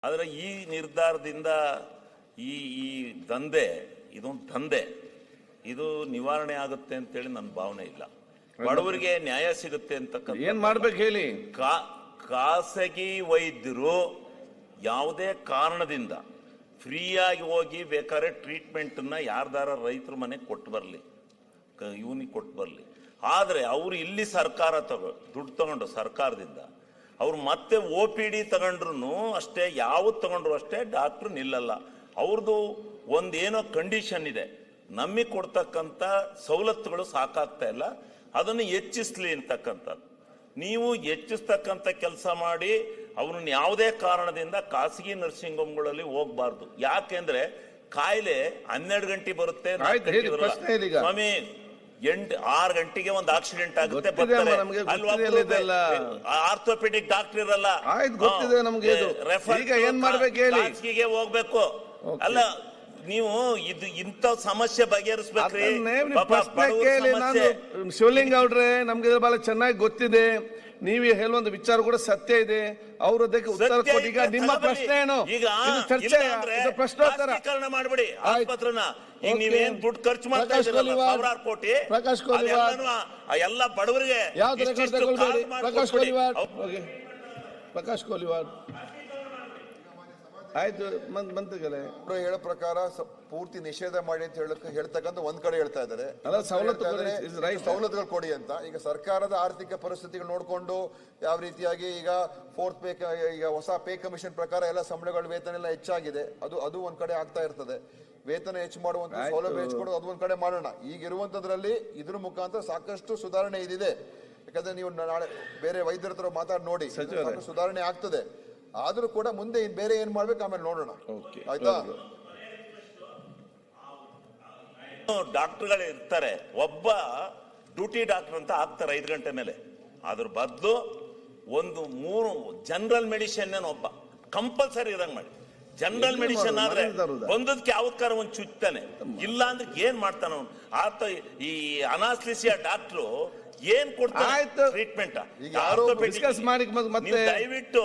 ಆದರೆ ಈ ನಿರ್ಧಾರದಿಂದ ಈ ಈ ದಂಧೆ ಇದೊಂದು ದಂಧೆ, ಇದು ನಿವಾರಣೆ ಆಗುತ್ತೆ ಅಂತೇಳಿ ನನ್ನ ಭಾವನೆ ಇಲ್ಲ. ಬಡವರಿಗೆ ನ್ಯಾಯ ಸಿಗುತ್ತೆ ಅಂತಕ್ಕಂಥ ಏನ್ ಮಾಡ್ಬೇಕು ಹೇಳಿ. ಖಾಸಗಿ ವೈದ್ಯರು ಯಾವುದೇ ಕಾರಣದಿಂದ ಫ್ರೀಯಾಗಿ ಹೋಗಿ ಬೇಕಾದ್ರೆ ಟ್ರೀಟ್ಮೆಂಟನ್ನು ಯಾರ್ದಾರ ರೈತರ ಮನೆಗೆ ಕೊಟ್ಟು ಬರಲಿ, ಇವನಿಗೆ ಕೊಟ್ಟು ಬರಲಿ. ಆದರೆ ಅವರು ಇಲ್ಲಿ ಸರ್ಕಾರ ದುಡ್ಡು ತಗೊಂಡು ಸರ್ಕಾರದಿಂದ ಅವ್ರು ಮತ್ತೆ OPD ತಗೊಂಡ್ರು ಅಷ್ಟೇ, ಯಾವ್ದು ತಗೊಂಡ್ರು ಅಷ್ಟೇ ಡಾಕ್ಟ್ರು ನಿಲ್ಲಲ್ಲ. ಅವ್ರದ್ದು ಒಂದೇನೋ ಕಂಡೀಷನ್ ಇದೆ, ನಮಗೆ ಕೊಡ್ತಕ್ಕಂಥ ಸವಲತ್ತುಗಳು ಸಾಕಾಗ್ತಾ ಇಲ್ಲ, ಅದನ್ನು ಹೆಚ್ಚಿಸ್ಲಿ ಅಂತಕ್ಕಂಥದ್ದು. ನೀವು ಹೆಚ್ಚಿಸ್ತಕ್ಕಂಥ ಕೆಲಸ ಮಾಡಿ ಅವ್ರನ್ನ ಯಾವುದೇ ಕಾರಣದಿಂದ ಖಾಸಗಿ ನರ್ಸಿಂಗ್ ಹೋಮ್ಗಳಲ್ಲಿ ಹೋಗ್ಬಾರ್ದು. ಯಾಕೆಂದ್ರೆ ಕಾಯಿಲೆ 12 ಗಂಟೆ ಬರುತ್ತೆ, ಸ್ವಾಮಿ 6 ಗಂಟೆಗೆ ಒಂದು ಆಕ್ಸಿಡೆಂಟ್ ಆಗುತ್ತೆ, ಆರ್ಥೋಪೆಡಿಕ್ ಡಾಕ್ಟರ್ ಇರಲ್ಲ, ಖಾಸಗಿಗೆ ಹೋಗ್ಬೇಕು. ಅಲ್ಲ ನೀವು ಇದು ಇಂಥ ಸಮಸ್ಯೆ ಬಗೆಹರಿಸ್ಬೇಕ್ರಿ. ಶಿವಲಿಂಗ ಅವ್ರೆ, ನಮ್ಗೆ ಬಹಳ ಚೆನ್ನಾಗಿ ಗೊತ್ತಿದೆ, ನೀವು ಹೇಳುವಂತ ವಿಚಾರ ಕೂಡ ಸತ್ಯ ಇದೆ. ಅವರು ಅದಕ್ಕೆ ಉತ್ತರ ಕೊಡಿ. ಈಗ ನಿಮ್ಮ ಪ್ರಶ್ನೆ ಏನು? ಈಗ ಚರ್ಚೆ ಪ್ರಶ್ನೋತ್ತರ ಮಾಡಬೇಡಿ ಆಸ್ಪತ್ರೆನ. ಈಗ ನೀವೇನ್ ದುಡ್ಡು ಖರ್ಚು ಮಾಡ್ತಾ ಇದ್ದೀರಲ್ಲ, ಸಾವಿರಾರು ಕೋಟಿ, ಎಲ್ಲ ಬಡವರಿಗೆ. ಪ್ರಕಾಶ್ ಕೋಲಿವಾಡ್ ಆಯ್ತು ಮಂತ್ರಿಗಳೇ ಹೇಳೋ ಪ್ರಕಾರ ಪೂರ್ತಿ ನಿಷೇಧ ಮಾಡಿ ಅಂತ ಹೇಳ್ತಕ್ಕಂಥ ಒಂದ್ ಕಡೆ ಹೇಳ್ತಾ ಇದ್ದಾರೆ, ಸವಲತ್ತುಗಳು ಕೊಡಿ ಅಂತ. ಈಗ ಸರ್ಕಾರದ ಆರ್ಥಿಕ ಪರಿಸ್ಥಿತಿಗಳು ನೋಡಿಕೊಂಡು ಯಾವ ರೀತಿಯಾಗಿ ಈಗ ಈಗ ಹೊಸ ಪೇ ಕಮಿಷನ್ ಪ್ರಕಾರ ಎಲ್ಲ ಸಂಬಳಗಳ ವೇತನ ಎಲ್ಲ ಹೆಚ್ಚಾಗಿದೆ, ಅದು ಒಂದ್ ಕಡೆ ಆಗ್ತಾ ಇರ್ತದೆ. ವೇತನ ಹೆಚ್ಚು ಮಾಡುವಂತ ಸೌಲಭ್ಯ ಹೆಚ್ಚಿಕೊಡೋದು ಅದು ಒಂದ್ ಕಡೆ ಮಾಡೋಣ. ಈಗ ಇರುವಂತದ್ರಲ್ಲಿ ಇದ್ರ ಮುಖಾಂತರ ಸಾಕಷ್ಟು ಸುಧಾರಣೆ ಇದಿದೆ. ಯಾಕಂದ್ರೆ ನೀವು ನಾಳೆ ಬೇರೆ ವೈದ್ಯರ ಹತ್ರ ಮಾತಾಡಿ ನೋಡಿ, ಸುಧಾರಣೆ ಆಗ್ತದೆ. ಆದ್ರೂ ಕೂಡ ಮುಂದೆ ಬೇರೆ ಏನ್ ಮಾಡ್ಬೇಕು ಆಮೇಲೆ ನೋಡೋಣ, ಆಯ್ತಾ? ಡಾಕ್ಟರ್ಗಳು ಇರ್ತಾರೆ, ಒಬ್ಬ ಡ್ಯೂಟಿ ಡಾಕ್ಟರ್ ಅಂತ ಆಗ್ತಾರೆ 5 ಗಂಟೆ ಮೇಲೆ. ಅದ್ರ ಬದಲು ಒಂದು 3 ಜನರಲ್ ಮೆಡಿಸಿನ್ ಒಬ್ಬ ಕಂಪಲ್ಸರಿ ಇರಂಗ್ ಮಾಡಿ. ಜನರಲ್ ಮೆಡಿಸಿನ್ ಆದ್ರೆ ಬಂದದ್ಕೆ ಯಾವತ್ಕಾರ ಒಂದು ಚುಚ್ತಾನೆ, ಇಲ್ಲ ಅಂದ್ರೆ ಏನ್ ಮಾಡ್ತಾನ ಅವನು. ಆತ ಈ ಅನಾಸ್ಲಿಸಿಯಾ ಡಾಕ್ಟ್ರು ಏನ್ ಕೊಡ್ತಾರೆ ಟ್ರೀಟ್ಮೆಂಟ್, ದಯವಿಟ್ಟು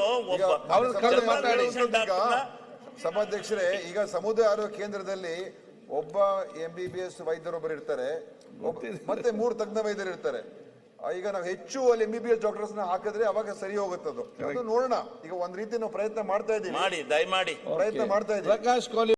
ಸಭಾಧ್ಯಕ್ಷರೇ, ಈಗ ಸಮುದಾಯ ಆರೋಗ್ಯ ಕೇಂದ್ರದಲ್ಲಿ ಒಬ್ಬ MBBS ವೈದ್ಯರೊಬ್ಬರು ಇರ್ತಾರೆ, ಮತ್ತೆ 3 ತಜ್ಞ ವೈದ್ಯರು ಇರ್ತಾರೆ. ಈಗ ನಾವು ಹೆಚ್ಚು ಅಲ್ಲಿ MBBS ಡಾಕ್ಟರ್ಸ್ ನ ಹಾಕಿದ್ರೆ ಅವಾಗ ಸರಿ ಹೋಗುತ್ತದು. ನೋಡೋಣ, ಈಗ ಒಂದ್ ರೀತಿ ನಾವು ಪ್ರಯತ್ನ ಮಾಡ್ತಾ ಇದ್ದೀವಿ, ದಯಮಾಡಿ ಪ್ರಯತ್ನ ಮಾಡ್ತಾ ಇದ್ದೀವಿ. ಪ್ರಕಾಶ್ ಕೋಲಿ